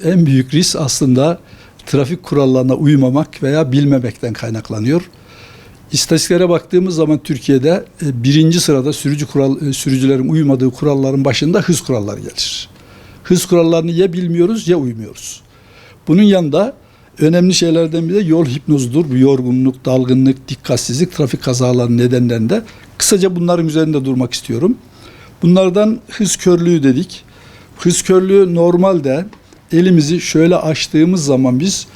en büyük risk aslında trafik kurallarına uymamak veya bilmemekten kaynaklanıyor. İstatistiklere baktığımız zaman Türkiye'de birinci sırada sürücülerin uymadığı kuralların başında hız kuralları gelir. Hız kurallarını ya bilmiyoruz ya uymuyoruz. Bunun yanında önemli şeylerden biri de yol hipnozudur. Bu yorgunluk, dalgınlık, dikkatsizlik, trafik kazalarının nedenlerinde. Kısaca bunların üzerinde durmak istiyorum. Bunlardan hız körlüğü dedik. Hız körlüğü normalde elimizi şöyle açtığımız zaman biz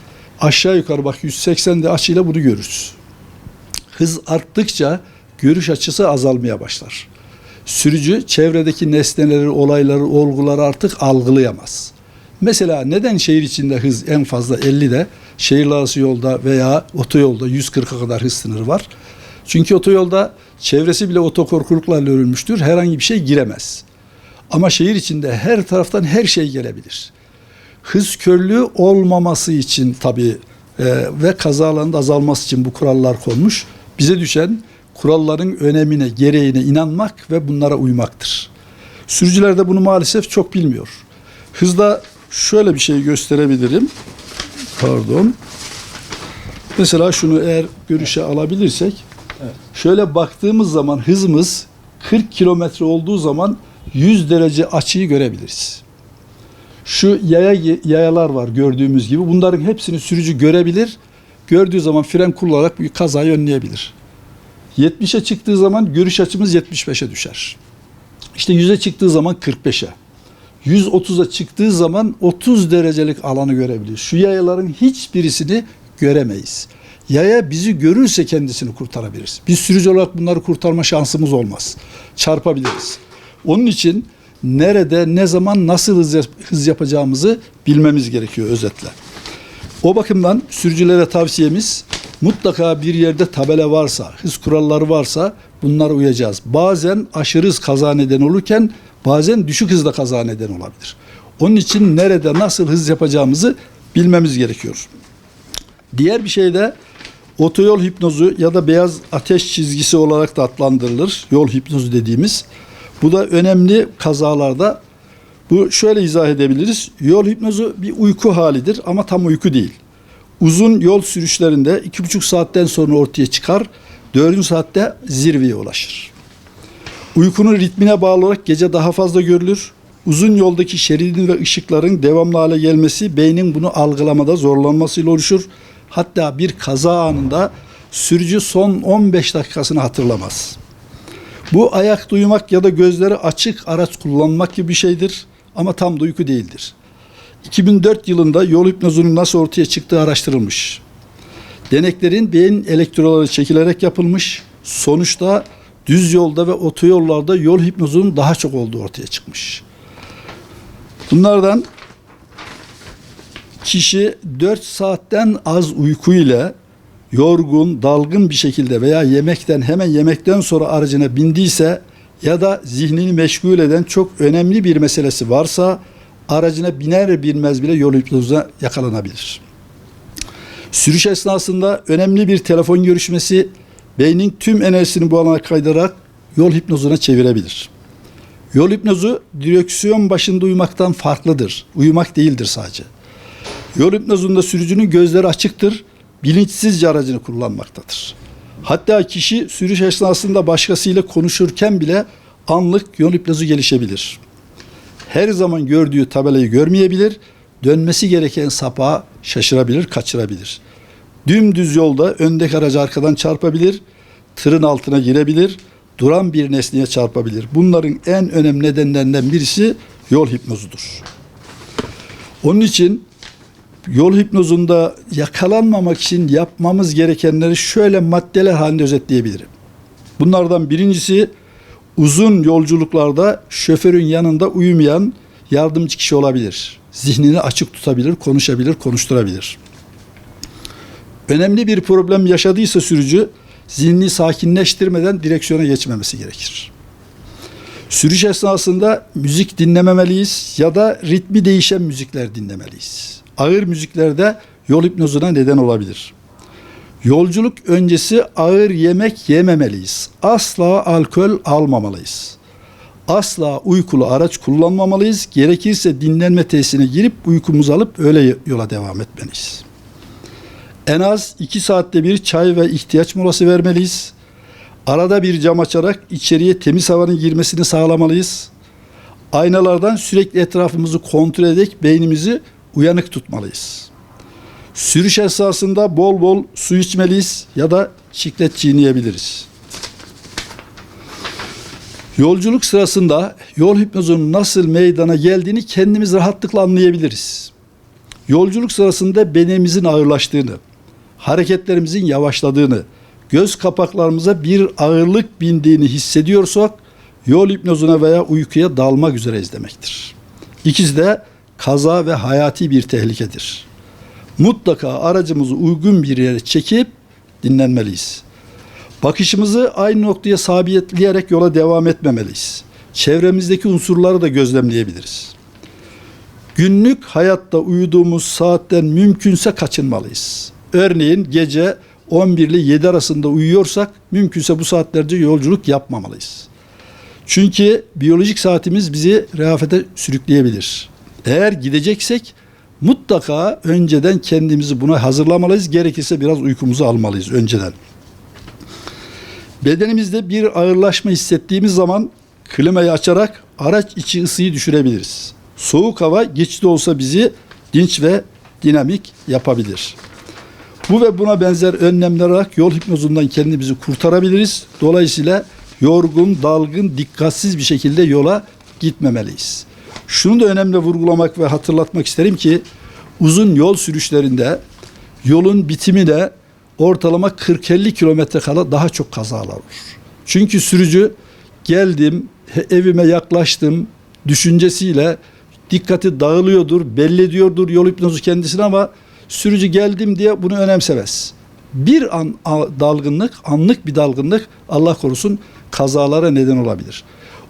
aşağı yukarı bak 180 açıyla bunu görürüz. Hız arttıkça görüş açısı azalmaya başlar. Sürücü çevredeki nesneleri, olayları, olguları artık algılayamaz. Mesela neden şehir içinde hız en fazla 50'de, şehirler arası yolda veya otoyolda 140'a kadar hız sınırı var? Çünkü otoyolda çevresi bile otokorkuluklarla örülmüştür. Herhangi bir şey giremez. Ama şehir içinde her taraftan her şey gelebilir. Hız körlüğü olmaması için tabii ve kazaların da azalması için bu kurallar konmuş. Bize düşen kuralların önemine, gereğine inanmak ve bunlara uymaktır. Sürücüler de bunu maalesef çok bilmiyor. Hızda şöyle bir şey gösterebilirim. Pardon. Mesela şunu eğer görüşe alabilirsek, evet. Şöyle baktığımız zaman hızımız 40 kilometre olduğu zaman 100 derece açıyı görebiliriz. Şu yayalar var gördüğümüz gibi. Bunların hepsini sürücü görebilir. Gördüğü zaman fren kullanarak bir kazayı önleyebilir. 70'e çıktığı zaman görüş açımız 75'e düşer. İşte 100'e çıktığı zaman 45'e. 130'a çıktığı zaman 30 derecelik alanı görebiliriz. Şu yayaların hiçbirisini göremeyiz. Yaya bizi görürse kendisini kurtarabiliriz. Biz sürücü olarak bunları kurtarma şansımız olmaz. Çarpabiliriz. Onun için nerede, ne zaman, nasıl hız yapacağımızı bilmemiz gerekiyor özetle. O bakımdan sürücülere tavsiyemiz mutlaka bir yerde tabela varsa, hız kuralları varsa bunlara uyacağız. Bazen aşırı hız kaza neden olurken bazen düşük hızda kaza neden olabilir. Onun için nerede, nasıl hız yapacağımızı bilmemiz gerekiyor. Diğer bir şey de otoyol hipnozu ya da beyaz ateş çizgisi olarak da adlandırılır. Yol hipnozu dediğimiz. Bu da önemli kazalarda. Bu şöyle izah edebiliriz. Yol hipnozu bir uyku halidir ama tam uyku değil. Uzun yol sürüşlerinde 2,5 saatten sonra ortaya çıkar. 4. saatte zirveye ulaşır. Uykunun ritmine bağlı olarak gece daha fazla görülür. Uzun yoldaki şeridin ve ışıkların devamlı hale gelmesi beynin bunu algılamada zorlanmasıyla oluşur. Hatta bir kaza anında sürücü son 15 dakikasını hatırlamaz. Bu ayakta uyumak ya da gözleri açık araç kullanmak gibi bir şeydir ama tam da uyku değildir. 2004 yılında yol hipnozunun nasıl ortaya çıktığı araştırılmış. Deneklerin beyin elektroları çekilerek yapılmış. Sonuçta düz yolda ve otoyollarda yol hipnozunun daha çok olduğu ortaya çıkmış. Bunlardan kişi 4 saatten az uyku ile yorgun, dalgın bir şekilde veya hemen yemekten sonra aracına bindiyse ya da zihnini meşgul eden çok önemli bir meselesi varsa aracına biner binmez bile yol hipnozuna yakalanabilir. Sürüş esnasında önemli bir telefon görüşmesi beynin tüm enerjisini bu alana kaydırarak yol hipnozuna çevirebilir. Yol hipnozu direksiyon başında uyumaktan farklıdır. Uyumak değildir sadece. Yol hipnozunda sürücünün gözleri açıktır, bilinçsizce aracını kullanmaktadır. Hatta kişi sürüş esnasında başkasıyla konuşurken bile anlık yol hipnozu gelişebilir. Her zaman gördüğü tabelayı görmeyebilir, dönmesi gereken sapağı şaşırabilir, kaçırabilir. Dümdüz yolda öndeki aracı arkadan çarpabilir, tırın altına girebilir, duran bir nesneye çarpabilir. Bunların en önemli nedenlerinden birisi yol hipnozudur. Onun için yol hipnozunda yakalanmamak için yapmamız gerekenleri şöyle maddeler halinde özetleyebilirim. Bunlardan birincisi uzun yolculuklarda şoförün yanında uyumayan yardımcı kişi olabilir. Zihnini açık tutabilir, konuşabilir, konuşturabilir. Önemli bir problem yaşadıysa sürücü zihnini sakinleştirmeden direksiyona geçmemesi gerekir. Sürüş esnasında müzik dinlememeliyiz ya da ritmi değişen müzikler dinlemeliyiz. Ağır müziklerde yol hipnozuna neden olabilir. Yolculuk öncesi ağır yemek yememeliyiz. Asla alkol almamalıyız. Asla uykulu araç kullanmamalıyız. Gerekirse dinlenme tesisine girip uykumuzu alıp öyle yola devam etmeliyiz. En az 2 saatte bir çay ve ihtiyaç molası vermeliyiz. Arada bir cam açarak içeriye temiz havanın girmesini sağlamalıyız. Aynalardan sürekli etrafımızı kontrol ederek beynimizi uyanık tutmalıyız. Sürüş esnasında bol bol su içmeliyiz ya da çiklet çiğneyebiliriz. Yolculuk sırasında yol hipnozunun nasıl meydana geldiğini kendimiz rahatlıkla anlayabiliriz. Yolculuk sırasında bedenimizin ağırlaştığını, hareketlerimizin yavaşladığını, göz kapaklarımıza bir ağırlık bindiğini hissediyorsak yol hipnozuna veya uykuya dalmak üzereyiz demektir. İkisi de kaza ve hayati bir tehlikedir. Mutlaka aracımızı uygun bir yere çekip dinlenmeliyiz. Bakışımızı aynı noktaya sabitleyerek yola devam etmemeliyiz. Çevremizdeki unsurları da gözlemleyebiliriz. Günlük hayatta uyuduğumuz saatten mümkünse kaçınmalıyız. Örneğin gece 11 ile 7 arasında uyuyorsak mümkünse bu saatlerce yolculuk yapmamalıyız. Çünkü biyolojik saatimiz bizi rehavete sürükleyebilir. Eğer gideceksek mutlaka önceden kendimizi buna hazırlamalıyız. Gerekirse biraz uykumuzu almalıyız önceden. Bedenimizde bir ağırlaşma hissettiğimiz zaman klimayı açarak araç içi ısıyı düşürebiliriz. Soğuk hava geçici olsa bizi dinç ve dinamik yapabilir. Bu ve buna benzer önlemler alarak yol hipnozundan kendimizi kurtarabiliriz. Dolayısıyla yorgun, dalgın, dikkatsiz bir şekilde yola gitmemeliyiz. Şunu da önemli vurgulamak ve hatırlatmak isterim ki uzun yol sürüşlerinde yolun bitimine ortalama 40-50 kilometre kala daha çok kazalar olur. Çünkü sürücü geldim, evime yaklaştım düşüncesiyle dikkati dağılıyordur, belli ediyordur yol hipnozu kendisine ama sürücü geldim diye bunu önemsemez. Bir an dalgınlık, anlık bir dalgınlık Allah korusun kazalara neden olabilir.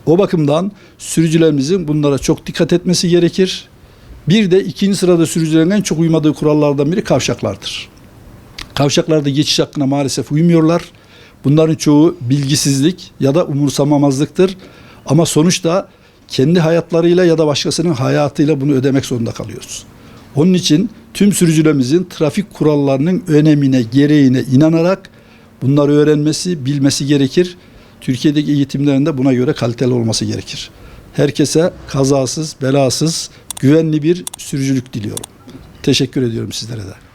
O bakımdan sürücülerimizin bunlara çok dikkat etmesi gerekir. Bir de ikinci sırada sürücülerin en çok uymadığı kurallardan biri kavşaklardır. Kavşaklarda geçiş hakkına maalesef uymuyorlar. Bunların çoğu bilgisizlik ya da umursamamazlıktır. Ama sonuçta kendi hayatlarıyla ya da başkasının hayatıyla bunu ödemek zorunda kalıyoruz. Onun için tüm sürücülerimizin trafik kurallarının önemine, gereğine inanarak bunları öğrenmesi, bilmesi gerekir. Türkiye'deki eğitimlerin de buna göre kaliteli olması gerekir. Herkese kazasız, belasız, güvenli bir sürücülük diliyorum. Teşekkür ediyorum sizlere de.